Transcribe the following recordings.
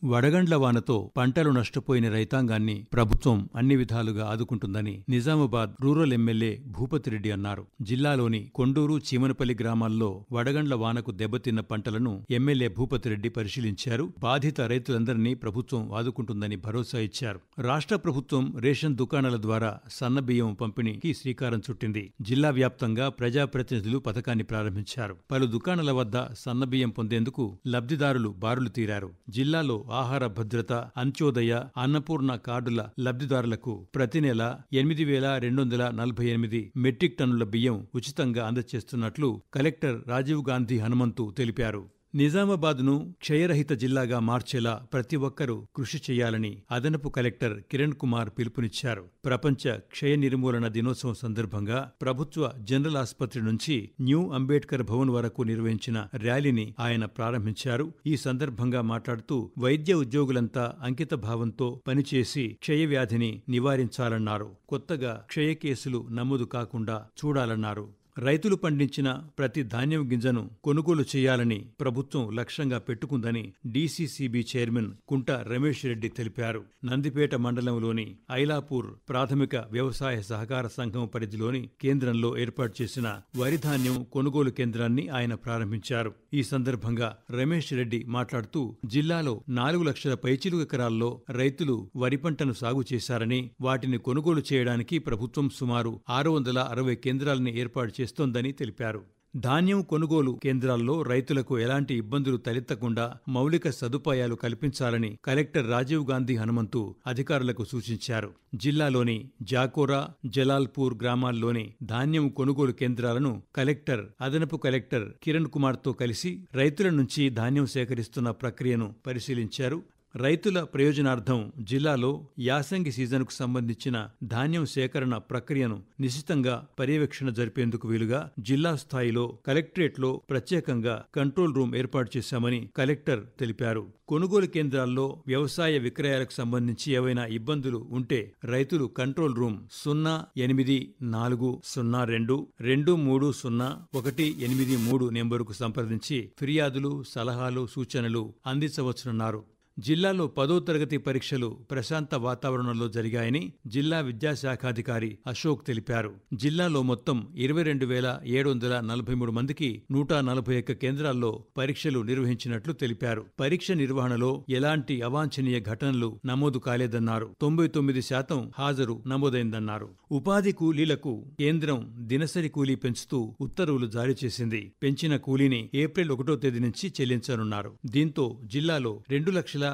వడగండ్ల వానతో పంటలు నష్టపోయిన రైతాంగాన్ని ప్రభుత్వం అన్ని విధాలుగా ఆదుకుంటుందని నిజామాబాద్ రూరల్ ఎమ్మెల్యే భూపతిరెడ్డి అన్నారు. జిల్లాలోని కొండూరు, చీమనపల్లి గ్రామాల్లో వడగండ్ల వానకు దెబ్బతిన్న పంటలను ఎమ్మెల్యే భూపతిరెడ్డి పరిశీలించారు. బాధిత రైతులందరినీ ప్రభుత్వం ఆదుకుంటుందని భరోసా ఇచ్చారు. రాష్ట్ర ప్రభుత్వం రేషన్ దుకాణాల ద్వారా సన్నబియ్యం పంపిణీకి శ్రీకారం చుట్టింది. జిల్లా వ్యాప్తంగా ప్రజాప్రతినిధులు పథకాన్ని ప్రారంభించారు. పలు దుకాణాల వద్ద సన్నబియ్యం పొందేందుకు లబ్ధిదారులు బారులు తీరారు. జిల్లాలో ఆహార భద్రత, అంత్యోదయ, అన్నపూర్ణ కార్డుల లబ్ధిదారులకు ప్రతి నెల 8,248 మెట్రిక్ టన్నుల బియ్యం ఉచితంగా అందజేస్తున్నట్లు కలెక్టర్ రాజీవ్ గాంధీ హనుమంతు తెలిపారు. నిజామాబాద్ను క్షయరహిత జిల్లాగా మార్చేలా ప్రతి ఒక్కరూ కృషి చేయాలని అదనపు కలెక్టర్ కిరణ్ కుమార్ పిలుపునిచ్చారు. ప్రపంచ క్షయ నిర్మూలన దినోత్సవం సందర్భంగా ప్రభుత్వ జనరల్ ఆసుపత్రి నుంచి న్యూ అంబేడ్కర్ భవన్ వరకు నిర్వహించిన ర్యాలీని ఆయన ప్రారంభించారు. ఈ సందర్భంగా మాట్లాడుతూ వైద్య ఉద్యోగులంతా అంకిత భావంతో పనిచేసి క్షయ వ్యాధిని నివారించాలన్నారు. కొత్తగా క్షయ కేసులు నమోదు కాకుండా చూడాలన్నారు. రైతులు పండించిన ప్రతి ధాన్యం గింజను కొనుగోలు చేయాలని ప్రభుత్వం లక్ష్యంగా పెట్టుకుందని డీసీసీబీ చైర్మన్ కుంట రమేష్ రెడ్డి తెలిపారు. నందిపేట మండలంలోని ఐలాపూర్ ప్రాథమిక వ్యవసాయ సహకార సంఘం పరిధిలోని కేంద్రంలో ఏర్పాటు చేసిన వరి ధాన్యం కొనుగోలు కేంద్రాన్ని ఆయన ప్రారంభించారు. ఈ సందర్భంగా రమేష్ రెడ్డి మాట్లాడుతూ జిల్లాలో 4 లక్షల పైచిలుకు ఎకరాల్లో రైతులు వరి పంటను సాగు చేశారని, వాటిని కొనుగోలు చేయడానికి ప్రభుత్వం సుమారు 660 కేంద్రాలని ఏర్పాటు చేస్తోందని తెలిపారు. ధాన్యం కొనుగోలు కేంద్రాల్లో రైతులకు ఎలాంటి ఇబ్బందులు తలెత్తకుండా మౌలిక సదుపాయాలు కల్పించాలని కలెక్టర్ రాజీవ్ గాంధీ హనుమంతు అధికారులకు సూచించారు. జిల్లాలోని జాకోరా, జలాల్పూర్ గ్రామాల్లోని ధాన్యం కొనుగోలు కేంద్రాలను కలెక్టర్, అదనపు కలెక్టర్ కిరణ్ కుమార్తో కలిసి రైతుల నుంచి ధాన్యం సేకరిస్తున్న ప్రక్రియను పరిశీలించారు. రైతుల ప్రయోజనార్థం జిల్లాలో యాసంగి సీజన్కు సంబంధించిన ధాన్యం సేకరణ ప్రక్రియను నిశితంగా పర్యవేక్షణ జరిపేందుకు వీలుగా జిల్లా స్థాయిలో కలెక్టరేట్లో ప్రత్యేకంగా కంట్రోల్ రూమ్ ఏర్పాటు చేశామని కలెక్టర్ తెలిపారు. కొనుగోలు కేంద్రాల్లో వ్యవసాయ విక్రయాలకు సంబంధించి ఏవైనా ఇబ్బందులు ఉంటే రైతులు కంట్రోల్ రూమ్ 084022300183 నెంబరుకు సంప్రదించి ఫిర్యాదులు, సలహాలు, సూచనలు అందించవచ్చునన్నారు. జిల్లాలో 10వ తరగతి పరీక్షలు ప్రశాంత వాతావరణంలో జరిగాయని జిల్లా విద్యాశాఖాధికారి అశోక్ తెలిపారు. జిల్లాలో మొత్తం 22,743 మందికి 141 కేంద్రాల్లో పరీక్షలు నిర్వహించినట్లు తెలిపారు. పరీక్ష నిర్వహణలో ఎలాంటి అవాంఛనీయ ఘటనలు నమోదు కాలేదన్నారు. 99% హాజరు నమోదైందన్నారు. ఉపాధి కూలీలకు కేంద్రం దినసరి కూలీ పెంచుతూ ఉత్తర్వులు జారీ చేసింది. పెంచిన కూలీని ఏప్రిల్ 1వ తేదీ నుంచి చెల్లించనున్నారు. దీంతో జిల్లాలో 2,55,000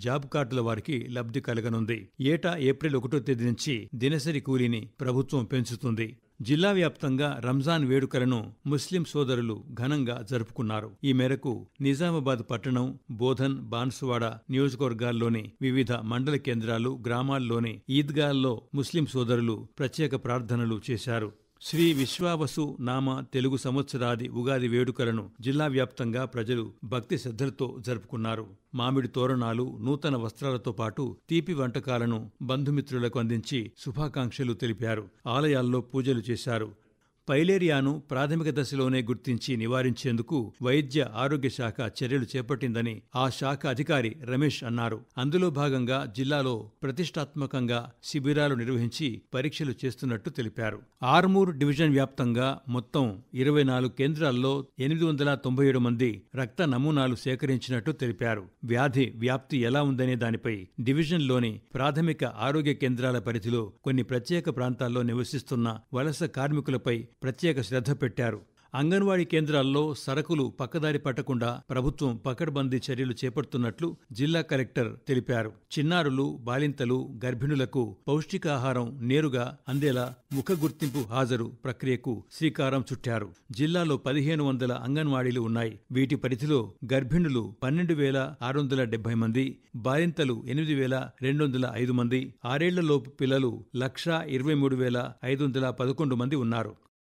జాబ్ కార్డుల వారికి లబ్ధి కలగనుంది. ఏటా ఏప్రిల్ 1వ తేదీ నుంచి దినసరి కూలీని ప్రభుత్వం పెంచుతుంది. జిల్లా వ్యాప్తంగా రంజాన్ వేడుకలను ముస్లిం సోదరులు ఘనంగా జరుపుకున్నారు. ఈ మేరకు నిజామాబాద్ పట్టణం, బోధన్, బాన్సువాడ నియోజకవర్గాల్లోని వివిధ మండల కేంద్రాలు, గ్రామాల్లోని ఈద్గాల్లో ముస్లిం సోదరులు ప్రత్యేక ప్రార్థనలు చేశారు. శ్రీ విశ్వావసు నామ తెలుగు సంవత్సరాది ఉగాది వేడుకలను జిల్లా వ్యాప్తంగా ప్రజలు భక్తి శ్రద్ధలతో జరుపుకున్నారు. మామిడి తోరణాలు, నూతన వస్త్రాలతో పాటు తీపి వంటకాలను బంధుమిత్రులకు అందించి శుభాకాంక్షలు తెలిపారు. ఆలయాల్లో పూజలు చేశారు. పైలేరియాను ప్రాథమిక దశలోనే గుర్తించి నివారించేందుకు వైద్య ఆరోగ్య శాఖ చర్యలు చేపట్టిందని ఆ శాఖ అధికారి రమేష్ అన్నారు. అందులో భాగంగా జిల్లాలో ప్రతిష్టాత్మకంగా శిబిరాలు నిర్వహించి పరీక్షలు చేస్తున్నట్టు తెలిపారు. ఆర్మూర్ డివిజన్ వ్యాప్తంగా మొత్తం 24 కేంద్రాల్లో 897 మంది రక్త నమూనాలు సేకరించినట్టు తెలిపారు. వ్యాధి వ్యాప్తి ఎలా ఉందనే దానిపై డివిజన్లోని ప్రాథమిక ఆరోగ్య కేంద్రాల పరిధిలో కొన్ని ప్రత్యేక ప్రాంతాల్లో నివసిస్తున్న వలస కార్మికులపై ప్రత్యేక శ్రద్ధ పెట్టారు. అంగన్వాడీ కేంద్రాల్లో సరకులు పక్కదారి పట్టకుండా ప్రభుత్వం పకడ్బందీ చర్యలు చేపడుతున్నట్లు జిల్లా కలెక్టర్ తెలిపారు. చిన్నారులు, బాలింతలు, గర్భిణులకు పౌష్టికాహారం నేరుగా అందేలా ముఖ గుర్తింపు హాజరు ప్రక్రియకు శ్రీకారం చుట్టారు. జిల్లాలో 1,500 అంగన్వాడీలు ఉన్నాయి. వీటి పరిధిలో గర్భిణులు 12,670 మంది, బాలింతలు 8,205 మంది, 6 ఏళ్లలోపు పిల్లలు 1,23,511 మంది ఉన్నారు.